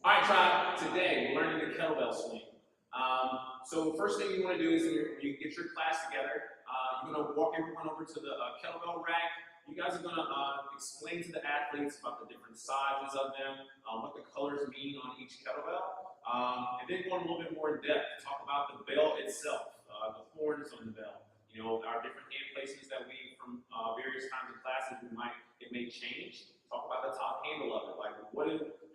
All right, tribe, today we're learning the kettlebell swing. So the first thing you want to do is you get your class together. You're going to walk everyone over to the kettlebell rack. You guys are going to explain to the athletes about the different sizes of them, what the colors mean on each kettlebell, and then go a little bit more in depth. Talk about the bell itself, the horns on the bell. You know, our different hand placements that we, from various kinds of classes, it may change. Talk about the top handle of it, like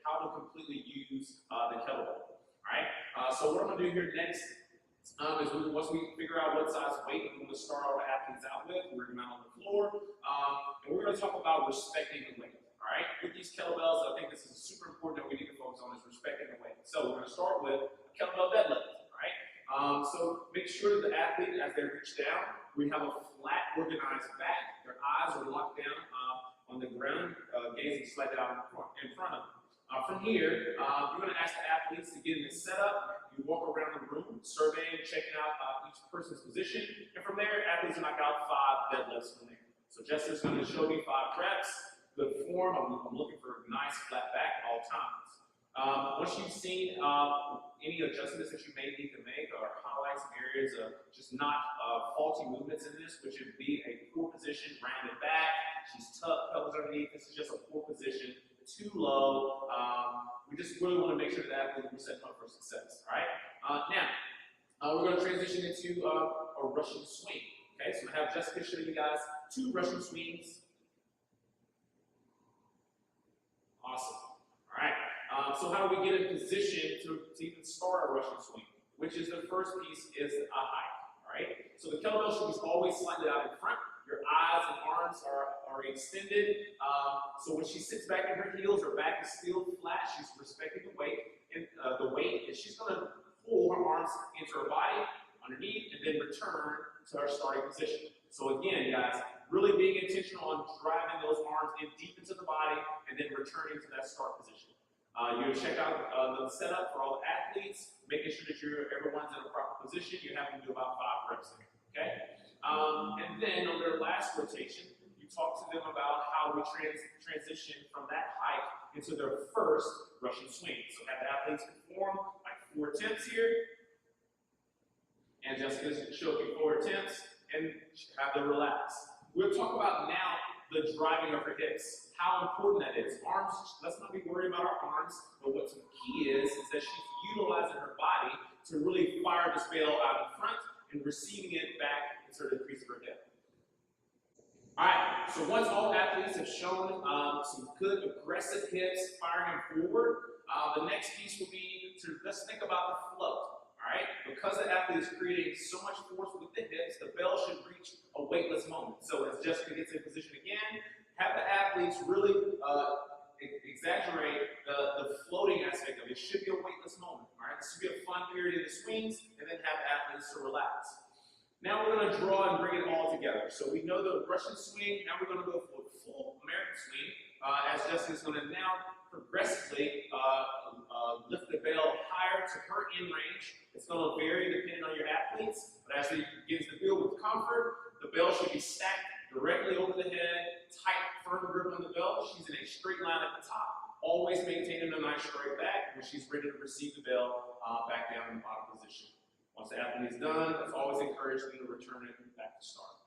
how to completely use the kettlebell. All right. So what I'm going to do here next is once we figure out what size weight we're going to start our athletes out with, we're going to out on the floor, and we're going to talk about respecting the weight. All right. With these kettlebells, I think this is super important that we need to focus on is respecting the weight. So we're going to start with a kettlebell deadlift. All right. So make sure that the athlete, as they reach down, we have a flat, organized back. Their eyes are locked down on the ground, gazing slightly out in front of them. From here, you're going to ask the athletes to get in the setup. You walk around the room, surveying, checking out each person's position. And from there, athletes will knock out 5 deadlifts from there. So Jessica's going to show me 5 reps. Good form. I'm looking for a nice flat back at all times. Once you've seen any adjustments that you may need to make or highlight some areas of just not faulty movements in this, which would be a poor position, rounded back. She's tucked, pelvis underneath. This is just a poor position. Too low. We just really want to make sure that we're setting up for success. All right. Now we're going to transition into a Russian swing. Okay, so I'm going to have Jessica show you guys 2 Russian swings. Awesome. All right. So how do we get in position to even start a Russian swing? Which is the first piece is a hike. All right. So the kettlebell should be always slightly out in front. Your eyes and arms are extended. So when she sits back in her heels, her back is still flat. She's respecting the weight, and she's going to pull her arms into her body underneath, and then return to her starting position. So again, guys, really being intentional on driving those arms in deep into the body, and then returning to that start position. You're going to check out the setup for all the athletes, making sure that everyone's in a proper position. You have to do about 5 reps there. Okay. And then on their last rotation, you talk to them about how we transition from that hike into their first Russian swing. So have the athletes perform like 4 attempts here. And Jessica's showing you 4 attempts and have them relax. We'll talk about now the driving of her hips, how important that is. Arms, let's not be worried about our arms, but what's the key is that she's utilizing her body to really fire this bell out in front and receiving it back into the crease of her hip. All right, so once all athletes have shown some good aggressive hips, firing them forward, the next piece will be let's think about the float. All right, because the athlete is creating so much force with the hips, the bell should reach a weightless moment. So as Jessica gets in position again, have the athletes really exaggerate the floating aspect of it. It should be a weightless moment. All right, this should be a fun period in the swings, and then have athletes to relax. Now we're going to draw and bring it all together. So we know the Russian swing. Now we're going to go for a full American swing, as Jessica's going to now progressively lift the bell higher to her in range. It's going to vary depending on your athletes, but as she begins to build with comfort, the bell should be stacked directly over the head, tight, firm grip on the bell. She's in a straight line at the top, always maintaining a nice straight back when she's ready to receive the bell back down in the bottom position. Once the athlete is done, it's always encouraged them to return it back to start.